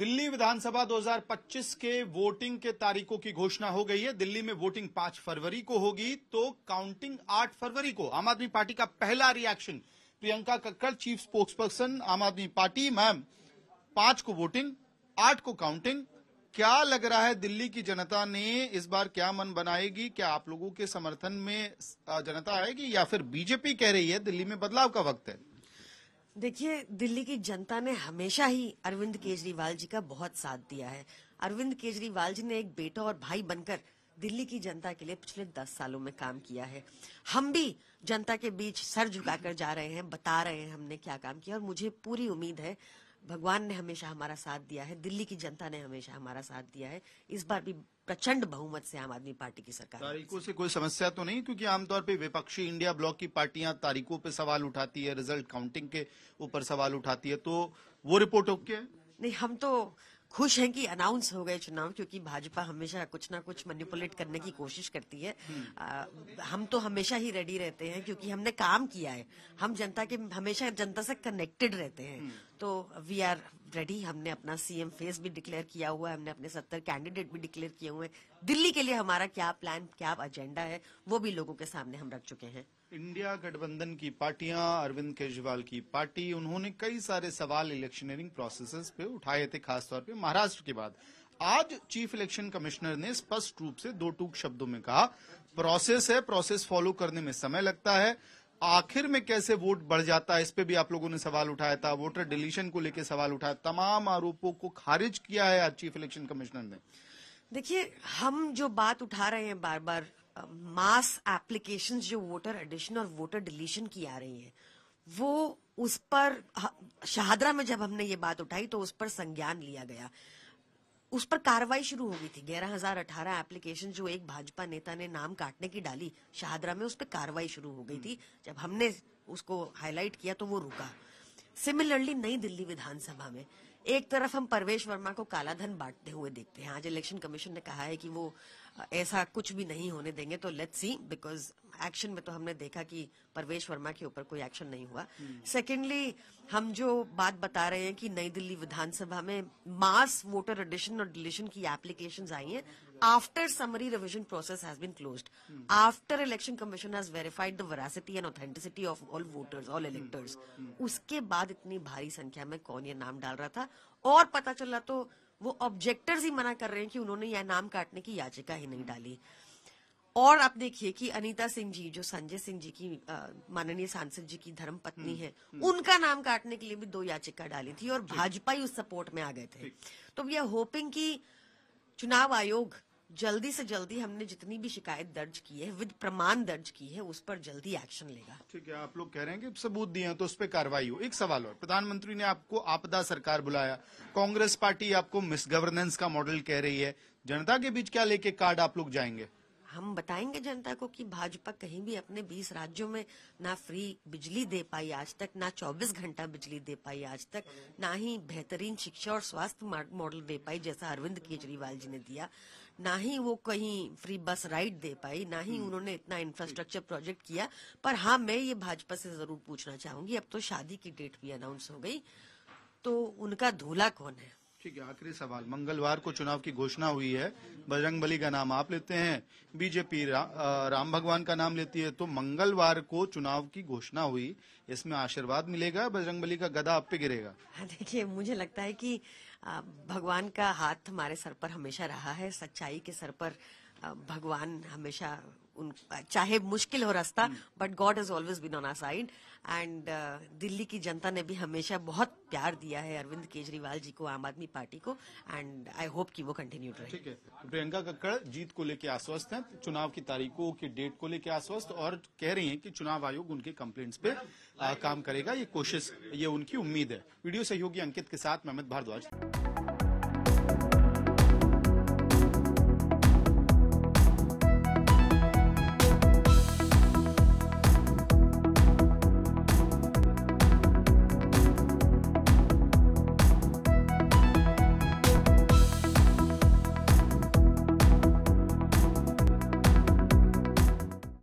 दिल्ली विधानसभा 2025 के वोटिंग के तारीखों की घोषणा हो गई है। दिल्ली में वोटिंग 5 फरवरी को होगी, तो काउंटिंग 8 फरवरी को। आम आदमी पार्टी का पहला reaction, Priyanka Kakkar, chief spokesperson आम आदमी पार्टी। मैम, 5 को वोटिंग, 8 को काउंटिंग। क्या लग रहा है दिल्ली की जनता ने इस बार क्या मन बनाएगी? क्या आप लोगों के समर्थन में जनता आएगी या फिर बीजेपी कह रही है दिल्ली में बदलाव का वक्त है? देखिए, दिल्ली की जनता ने हमेशा ही अरविंद केजरीवाल जी का बहुत साथ दिया है। अरविंद केजरीवाल जी ने एक बेटा और भाई बनकर दिल्ली की जनता के लिए पिछले 10 सालों में काम किया है। हम भी जनता के बीच सर झुकाकर जा रहे हैं, बता रहे हैं हमने क्या काम किया, और मुझे पूरी उम्मीद है भगवान ने हमेशा हमारा साथ दिया है, दिल्ली की जनता ने हमेशा हमारा साथ दिया है। इस बार भी प्रचंड बहुमत से आम आदमी पार्टी की सरकार। तारीखों से कोई समस्या तो नहीं? क्योंकि आमतौर पे विपक्षी इंडिया ब्लॉक की पार्टियां तारीखों पे सवाल उठाती है, रिजल्ट काउंटिंग के ऊपर सवाल उठाती है, तो वो रिपोर्ट ओके है? नहीं, हम तो खुश हैं कि अनाउंस हो गए चुनाव, क्योंकि भाजपा हमेशा कुछ ना कुछ मैनिपुलेट करने की कोशिश करती है। हम तो हमेशा ही रेडी रहते हैं, क्योंकि हमने काम किया है। हम हमेशा जनता से कनेक्टेड रहते हैं, तो वी आर रेडी। हमने अपना सीएम फेस भी डिक्लेयर किया हुआ है, हमने अपने 70 कैंडिडेट भी डिक्लेयर किए हुए हैं। दिल्ली के लिए हमारा क्या प्लान, क्या एजेंडा है, वो भी लोगों के सामने हम रख चुके हैं। इंडिया गठबंधन की पार्टियां, अरविंद केजरीवाल की पार्टी, उन्होंने कई सारे सवाल इलेक्शनरिंग प्रोसेसेस पे उठाए थे, खासतौर पे महाराष्ट्र के बाद। आज चीफ इलेक्शन कमिश्नर ने स्पष्ट रूप से 2 टूक शब्दों में कहा, प्रोसेस है, प्रोसेस फॉलो करने में समय लगता है। आखिर में कैसे वोट बढ़ जाता है, इस पे भी आप लोगों ने सवाल उठाया था। वोटर डिलीशन को लेकर सवाल उठाया। तमाम आरोपों को खारिज किया है आज चीफ इलेक्शन कमिश्नर ने। देखिए, हम जो बात उठा रहे हैं बार बार, मास एप्लीकेशंस जो वोटर एडिशन और वोटर डिलीशन की आ रही हैं, वो उस पर शाहदरा में जब हमने ये बात उठाई तो उस पर संज्ञान लिया गया, उस पर कार्रवाई शुरू हो गई थी। 11,018 एप्लीकेशन जो एक भाजपा नेता ने नाम काटने की डाली शाहदरा में, उस पर कार्रवाई शुरू हो गई थी। जब हमने उसको हाईलाइट किया तो वो रुका। सिमिलरली नई दिल्ली विधानसभा में एक तरफ हम परवेश वर्मा को काला धन बांटते हुए देखते हैं। आज इलेक्शन कमीशन ने कहा है कि वो ऐसा कुछ भी नहीं होने देंगे, तो लेट्स सी, बिकॉज एक्शन में तो हमने देखा कि परवेश वर्मा के ऊपर कोई एक्शन नहीं हुआ। सेकेंडली, हम जो बात बता रहे हैं कि नई दिल्ली विधानसभा में मास वोटर एडिशन और डिलीशन की एप्लीकेशंस आई हैं after summary revision process has been closed, after election commission has verified the veracity and authenticity of all voters, all electors. उसके बाद इतनी भारी संख्या में कौन ये नाम डाल रहा था, और पता चला तो वो ऑब्जेक्टर्स ही मना कर रहे हैं कि उन्होंने यह नाम काटने की याचिका ही नहीं डाली। और आप देखिए कि अनीता सिंह जी, जो संजय सिंह जी की माननीय सांसद जी की धर्म पत्नी है, उनका नाम काटने के लिए भी 2 याचिका डाली थी, और भाजपा ही उस सपोर्ट में आ गए थे। तो वी आर होपिंग कि चुनाव आयोग जल्दी से जल्दी, हमने जितनी भी शिकायत दर्ज की है, विद प्रमाण दर्ज की है, उस पर जल्दी एक्शन लेगा। ठीक है, आप लोग कह रहे हैं कि सबूत दिए हैं तो उस पर कार्रवाई हो। एक सवाल और, प्रधानमंत्री ने आपको आपदा सरकार बुलाया, कांग्रेस पार्टी आपको मिस गवर्नेंस का मॉडल कह रही है। जनता के बीच क्या लेके कार्ड आप लोग जाएंगे? हम बताएंगे जनता को कि भाजपा कहीं भी अपने 20 राज्यों में ना फ्री बिजली दे पाई आज तक, ना 24 घंटा बिजली दे पाई आज तक, ना ही बेहतरीन शिक्षा और स्वास्थ्य मॉडल दे पाई जैसा अरविंद केजरीवाल जी ने दिया, ना ही वो कहीं फ्री बस राइड दे पाई, ना ही उन्होंने इतना इंफ्रास्ट्रक्चर प्रोजेक्ट किया। पर हाँ, मैं ये भाजपा से जरूर पूछना चाहूंगी, अब तो शादी की डेट भी अनाउंस हो गई, तो उनका दूल्हा कौन है? ठीक है, आखिरी सवाल, मंगलवार को चुनाव की घोषणा हुई है, बजरंगबली का नाम आप लेते हैं, बीजेपी राम भगवान का नाम लेती है, तो मंगलवार को चुनाव की घोषणा हुई, इसमें आशीर्वाद मिलेगा, बजरंगबली का गदा आप पे गिरेगा? देखिए, मुझे लगता है कि भगवान का हाथ हमारे सर पर हमेशा रहा है, सच्चाई के सर पर भगवान हमेशा, चाहे मुश्किल हो रास्ता, but God has always been on our side. And Delhi की जनता ने भी हमेशा बहुत प्यार दिया है अरविंद केजरीवाल जी को, आम आदमी पार्टी को, एंड आई होप कि वो कंटिन्यूड रहे। ठीक है, प्रियंका कक्कड़ जीत को लेकर आश्वस्त हैं, चुनाव की तारीखों की डेट को लेकर आश्वस्त, और कह रही हैं कि चुनाव आयोग उनके कंप्लेंट्स पे काम करेगा, ये कोशिश, ये उनकी उम्मीद है। वीडियो सहयोगी अंकित के साथ मैं अमित भारद्वाज।